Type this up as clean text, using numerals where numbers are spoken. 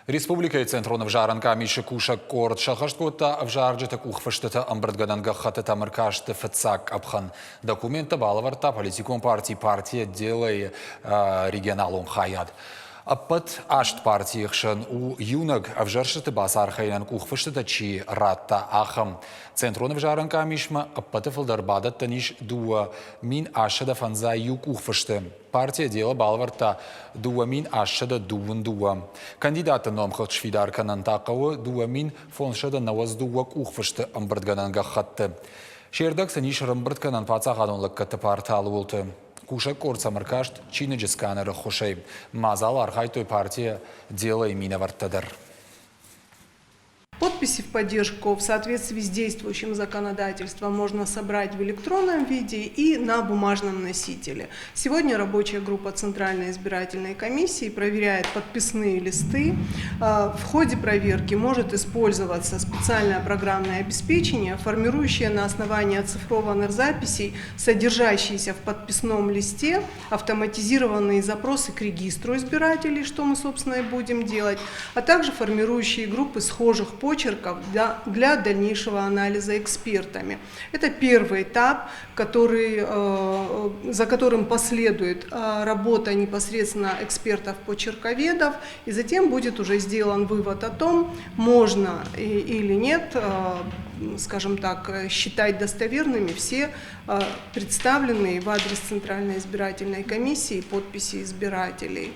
Республика и Центрон вжаранка миши куша корт шахашткота вжарджета кухфаштета амбрдгаданга хатета маркаште фацак абхан документа балаварта политикум партия делай регионалум хаят. Аппат ашт партии хшан у юнаг авжаршете басар хайнан кухфаштета чи ратта ахам. Центрон вжаранка мишма аппата фалдарбада таниш дуа мин ашада фанза ю кухфаште. Партия дела балварта дуа мин ашада дуун дуа. Кандидата номхат швидар канантакава дуа мин фоншада наваз дуа кухфаште амбрдгананга хатте. Шердак саниш рамбрдканан пацахадон лакката партал улте. Кушак корца маркашт чинеджи сканера хошей. Мазал архайтой партия дела имина вартадар. Подписи в поддержку в соответствии с действующим законодательством можно собрать в электронном виде и на бумажном носителе. Сегодня рабочая группа Центральной избирательной комиссии проверяет подписные листы. В ходе проверки может использоваться специальное программное обеспечение, формирующее на основании оцифрованных записей содержащиеся в подписном листе автоматизированные запросы к регистру избирателей, что мы, собственно, и будем делать, а также формирующие группы схожих почерков для дальнейшего анализа экспертами. Это первый этап, за которым последует работа непосредственно экспертов-почерковедов, и затем будет уже сделан вывод о том, можно или нет, скажем так, считать достоверными все представленные в адрес Центральной избирательной комиссии подписи избирателей.